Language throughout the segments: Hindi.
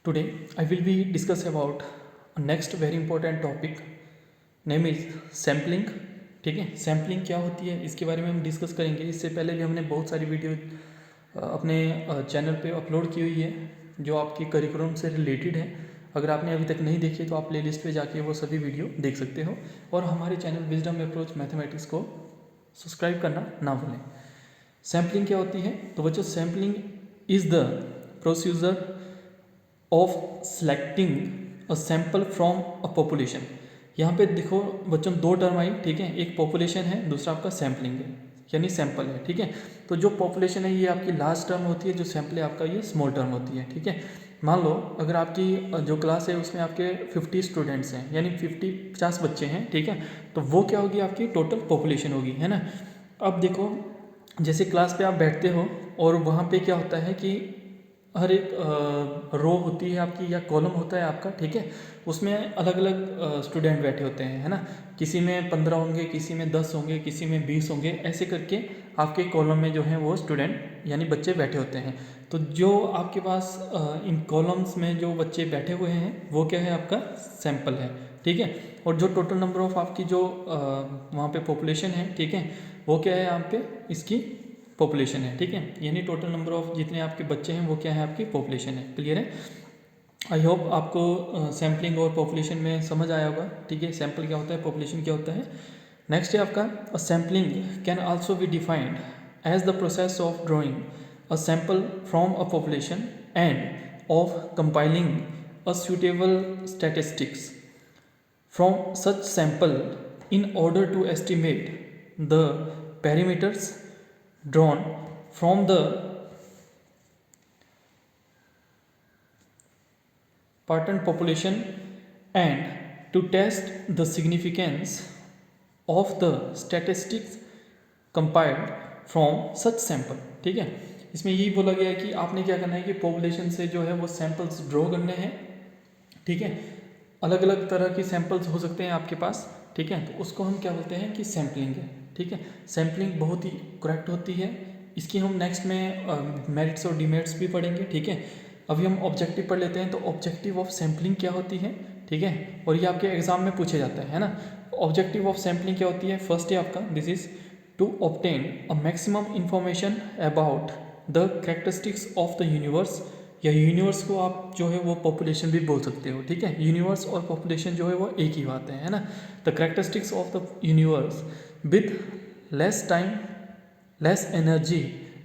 Today I will be discuss about next very important topic name is sampling. ठीक है, सैम्पलिंग क्या होती है इसके बारे में हम डिस्कस करेंगे। इससे पहले भी हमने बहुत सारी वीडियो अपने चैनल पे अपलोड की हुई है जो आपके करिकुलम से रिलेटेड है। अगर आपने अभी तक नहीं देखी तो आप प्ले लिस्ट पर जाके वो सभी वीडियो देख सकते हो और हमारे चैनल विजडम अप्रोच मैथमेटिक्स को सब्सक्राइब करना ना भूलें। सैम्पलिंग क्या होती है? तो बच्चों, sampling is the procedure of selecting a sample from a population. यहाँ पे देखो बच्चों, दो टर्म आई। ठीक है, एक पॉपुलेशन है, दूसरा आपका सैम्पलिंग है यानी सैंपल है। ठीक है, तो जो पॉपुलेशन है ये आपकी लार्ज टर्म होती है, जो सैंपल है आपका ये स्मॉल टर्म होती है। ठीक है, मान लो अगर आपकी जो क्लास है उसमें आपके 50 स्टूडेंट्स हैं यानी 50 बच्चे हैं। ठीक है, तो वो क्या होगी, आपकी टोटल पॉपुलेशन होगी, है ना। अब देखो, जैसे क्लास पे आप बैठते हो और वहाँ पे क्या होता है कि हर एक रो होती है आपकी या कॉलम होता है आपका। ठीक है, उसमें अलग अलग स्टूडेंट बैठे होते हैं, है ना। किसी में 15 होंगे, किसी में 10 होंगे, किसी में 20 होंगे, ऐसे करके आपके कॉलम में जो है वो स्टूडेंट यानी बच्चे बैठे होते हैं। तो जो आपके पास इन कॉलम्स में जो बच्चे बैठे हुए हैं वो क्या है, आपका सैंपल है। ठीक है, और जो टोटल नंबर ऑफ आपकी जो वहाँ पे पॉपुलेशन है, ठीक है, वो क्या है यहाँ पे इसकी पॉपुलेशन है। ठीक है, यानी टोटल नंबर ऑफ जितने आपके बच्चे हैं वो क्या है, आपकी पॉपुलेशन है। क्लियर है? आई होप आपको सैम्पलिंग और पॉपुलेशन में समझ आया होगा। ठीक है, सैम्पल क्या होता है, पॉपुलेशन क्या होता है। नेक्स्ट है आपका sampling can also be defined as the process of drawing a sample from a population and of compiling a suitable statistics from such sample in order to estimate the parameters drawn from the pattern population and to test the significance of the statistics compiled from such sample। ठीक है, इसमें यही बोला गया है कि आपने क्या करना है कि पॉपुलेशन से जो है वो सैंपल्स ड्रॉ करने हैं। ठीक है, अलग अलग तरह की सैंपल्स हो सकते हैं आपके पास। ठीक है, तो उसको हम क्या बोलते हैं कि सैम्पलिंग है। ठीक है, सैम्पलिंग बहुत ही करेक्ट होती है। इसकी हम नेक्स्ट में मेरिट्स और डिमेरिट्स भी पढ़ेंगे। ठीक है, अभी हम ऑब्जेक्टिव पढ़ लेते हैं। तो ऑब्जेक्टिव ऑफ सैम्पलिंग क्या होती है? ठीक है, और ये आपके एग्जाम में पूछे जाता है ना। ऑब्जेक्टिव ऑफ सैम्पलिंग क्या होती है? फर्स्ट है आपका, this is to obtain a maximum information about the characteristics of the universe. या यूनिवर्स को आप जो है वो पॉपुलेशन भी बोल सकते हो। ठीक है, यूनिवर्स और पॉपुलेशन जो है वो एक ही बात है ना। The characteristics of the universe with less time, less energy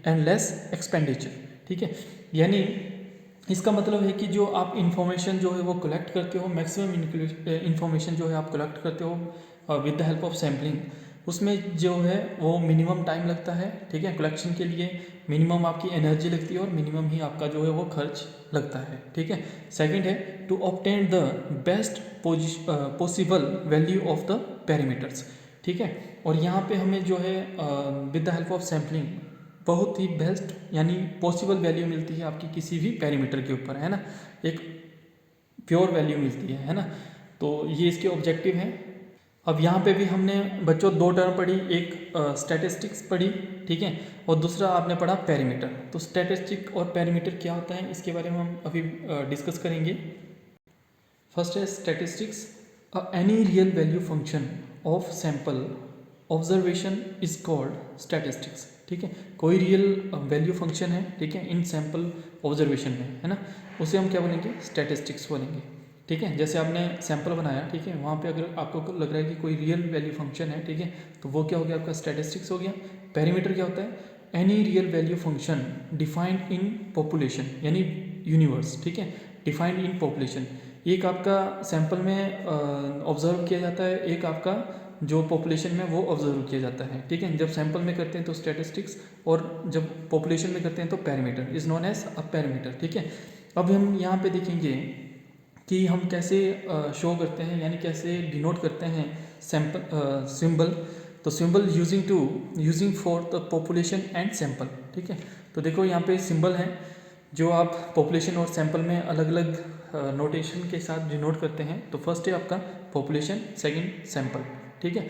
and less expenditure. ठीक है, यानी इसका मतलब है कि जो आप इन्फॉर्मेशन जो है वो कलेक्ट करते हो, मैक्सिमम इन्फॉर्मेशन जो है आप कलेक्ट करते हो with the help of sampling, उसमें जो है वो मिनिमम टाइम लगता है। ठीक है, कलेक्शन के लिए मिनिमम आपकी एनर्जी लगती है और मिनिमम ही आपका जो है वो खर्च लगता है। ठीक है, सेकंड है to obtain the best possible value of the parameters. ठीक है, और यहाँ पे हमें जो है with the help of sampling बहुत ही बेस्ट यानी पॉसिबल वैल्यू मिलती है आपकी किसी भी पैरामीटर के ऊपर, है ना। एक प्योर वैल्यू मिलती है ना। तो ये इसके ऑब्जेक्टिव हैं। अब यहाँ पे भी हमने बच्चों दो टर्म पढ़ी, एक स्टैटिस्टिक्स पढ़ी। ठीक है, और दूसरा आपने पढ़ा पैरामीटर। तो स्टैटिस्टिक और पैरामीटर क्या होता है इसके बारे में हम अभी डिस्कस करेंगे। फर्स्ट है statistics, any real value function of sample observation is called statistics. ठीक है, कोई रियल वैल्यू फंक्शन है, ठीक है, इन सैंपल ऑब्जर्वेशन में, है ना, उसे हम क्या बोलेंगे, स्टैटिस्टिक्स बोलेंगे। ठीक है, जैसे आपने सैंपल बनाया, ठीक है, वहाँ पे अगर आपको लग रहा है कि कोई रियल वैल्यू फंक्शन है, ठीक है, तो वो क्या हो गया, आपका स्टैटिस्टिक्स हो गया। पैरामीटर क्या होता है? Any real value function defined in population यानी यूनिवर्स। ठीक है, डिफाइंड इन पॉपुलेशन, एक आपका सैंपल में ऑब्जर्व किया जाता है, एक आपका जो पॉपुलेशन में वो ऑब्जर्व किया जाता है। ठीक है, जब सैंपल में करते हैं तो स्टैटिस्टिक्स और जब पॉपुलेशन में करते हैं तो parameter is known as a parameter. ठीक है, अब हम यहाँ पे देखेंगे कि हम कैसे शो करते हैं यानी कैसे डिनोट करते हैं सैंपल सिंबल। तो symbol using for the population and sample. ठीक है, तो देखो यहाँ पे सिंबल हैं जो आप पॉपुलेशन और सैंपल में अलग अलग नोटेशन के साथ डिनोट करते हैं। तो फर्स्ट है आपका पॉपुलेशन, सेकंड सैंपल। ठीक है,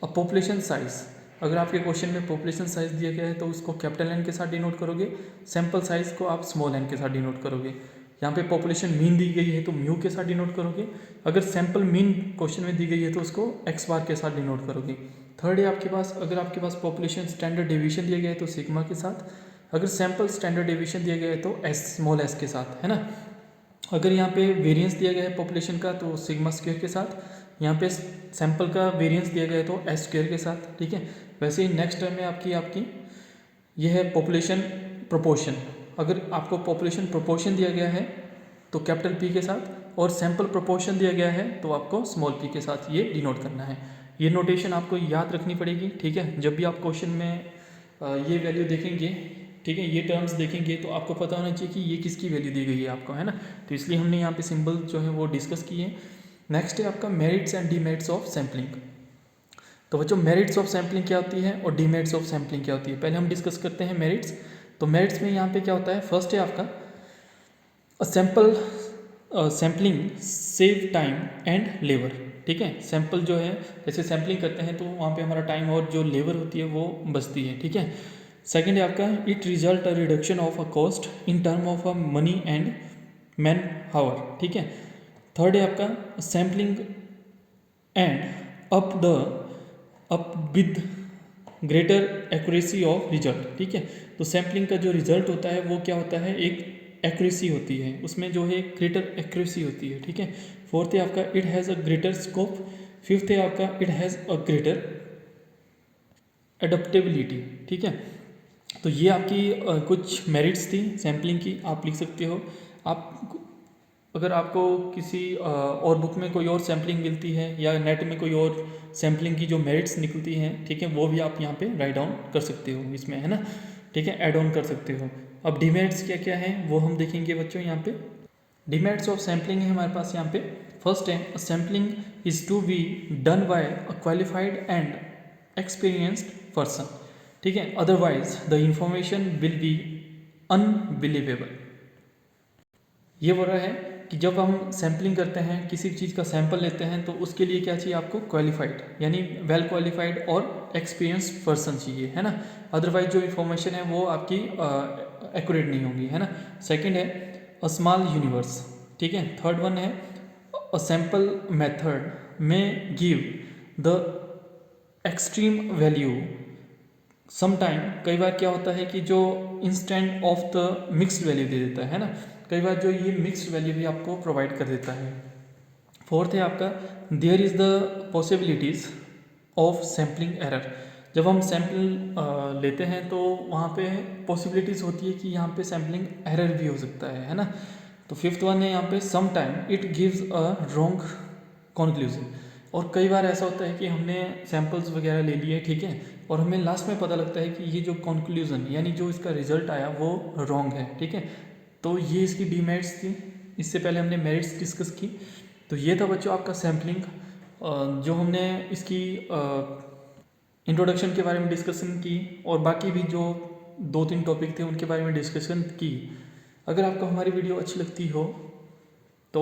अब पॉपुलेशन साइज, अगर आपके क्वेश्चन में पॉपुलेशन साइज दिया गया है तो उसको कैपिटल एन के साथ डिनोट करोगे, सैंपल साइज को आप स्मॉल एन के साथ डिनोट करोगे। यहाँ पे पॉपुलेशन मीन दी गई है तो म्यू के साथ डिनोट करोगे। अगर सैंपल मीन क्वेश्चन में दी गई है तो उसको एक्स बार के साथ डिनोट करोगे। थर्ड है आपके पास, अगर आपके पास पॉपुलेशन स्टैंडर्ड डेविएशन दिया गया है तो सिग्मा के साथ, अगर सैंपल स्टैंडर्ड डेविएशन दिया गया है तो एस स्मॉल एस के साथ, है ना। अगर यहाँ पे वेरिएंस दिया गया है पॉपुलेशन का तो सिग्मा स्क्वायर के साथ, यहाँ पे सैंपल का वेरिएंस दिया गया है तो एस स्क्वायर के साथ, ठीक है। वैसे ही नेक्स्ट टर्म है आपकी यह है पॉपुलेशन प्रोपोर्शन। अगर आपको पॉपुलेशन प्रोपोर्शन दिया गया है तो कैपिटल पी के साथ, और सैंपल प्रोपोर्शन दिया गया है तो आपको स्मॉल पी के साथ ये डिनोट करना है। ये नोटेशन आपको याद रखनी पड़ेगी, ठीक है। जब भी आप क्वेश्चन में ये वैल्यू देखेंगे, ठीक है, ये टर्म्स देखेंगे तो आपको पता होना चाहिए कि ये किसकी वैल्यू दी गई है आपको, है ना। तो इसलिए हमने यहाँ पे सिंबल जो है वो डिस्कस किए। नेक्स्ट है आपका merits and demerits of sampling. तो बच्चों मेरिट्स ऑफ सैम्पलिंग क्या होती है और डीमेरिट्स ऑफ सैम्पलिंग क्या होती है, पहले हम डिस्कस करते हैं मेरिट्स। तो मेरिट्स में यहाँ पे क्या होता है, फर्स्ट है आपका sampling save time and labour, ठीक है। सैंपल जो है जैसे सैम्पलिंग करते हैं तो वहाँ पे हमारा टाइम और जो लेबर होती है वो बचती है, ठीक है। सेकेंड है आपका it result a reduction of a cost in term of a money and man hour, ठीक है। थर्ड है आपका sampling end up with greater accuracy of result, ठीक है। तो सैम्पलिंग का जो रिजल्ट होता है वो क्या होता है, एक एक्यूरेसी होती है, उसमें जो है ग्रेटर एक्यूरेसी होती है, ठीक है। फोर्थ है आपका it has a greater scope. Fifth है आपका इट हैज़ अ ग्रेटर एडप्टेबिलिटी, ठीक है। तो ये आपकी कुछ मेरिट्स थी सैम्पलिंग की, आप लिख सकते हो। आप अगर आपको किसी और बुक में कोई और सैम्पलिंग मिलती है या नेट में कोई और सैम्पलिंग की जो मेरिट्स निकलती हैं, ठीक है, वो भी आप यहाँ पे राइट डाउन कर सकते हो इसमें, है ना, ठीक है, ऐड ऑन कर सकते हो। अब डीमेरिट्स क्या क्या है वो हम देखेंगे बच्चों यहाँ पे। डीमेरिट्स ऑफ सैम्पलिंग है हमारे पास यहाँ पे। फर्स्ट है sampling is to be done by a qualified and experienced person, ठीक है, otherwise the information will be unbelievable. ये बोल रहा है कि जब हम सैम्पलिंग करते हैं, किसी चीज़ का सैंपल लेते हैं तो उसके लिए क्या चाहिए आपको, क्वालिफाइड यानी वेल क्वालिफाइड और एक्सपीरियंस पर्सन चाहिए, है ना। अदरवाइज जो इन्फॉर्मेशन है वो आपकी एक्यूरेट नहीं होगी, है ना। सेकंड है अ स्मॉल यूनिवर्स, ठीक है। थर्ड वन है अ सैम्पल मेथड में give the extreme value sometime. कई बार क्या होता है कि जो instant of the mixed value दे देता है ना, कई बार जो ये मिक्स्ड वैल्यू भी आपको प्रोवाइड कर देता है। फोर्थ है आपका there is the possibilities of sampling error. जब हम सैम्पल लेते हैं तो वहाँ पे पॉसिबिलिटीज़ होती है कि यहाँ पे सैम्पलिंग एरर भी हो सकता है ना। तो फिफ्थ वन है यहाँ पे some time it gives a wrong conclusion. और कई बार ऐसा होता है कि हमने सैम्पल्स वगैरह ले लिए, ठीक है, और हमें लास्ट में पता लगता है कि ये जो कॉन्क्लूज़न यानी जो इसका रिजल्ट आया वो रॉन्ग है, ठीक है। तो ये इसकी डीमेरिट्स थी। इससे पहले हमने मेरिट्स डिस्कस की। तो ये था बच्चों आपका सैम्पलिंग, जो हमने इसकी इंट्रोडक्शन के बारे में डिस्कशन की, और बाकी भी जो 2-3 टॉपिक थे उनके बारे में डिस्कशन की। अगर आपको हमारी वीडियो अच्छी लगती हो तो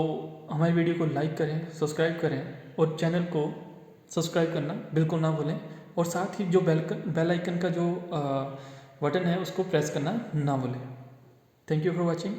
हमारी वीडियो को लाइक करें, सब्सक्राइब करें, और चैनल को सब्सक्राइब करना बिल्कुल ना भूलें, और साथ ही जो बेल आइकन का जो बटन है उसको प्रेस करना ना भूलें। Thank you for watching.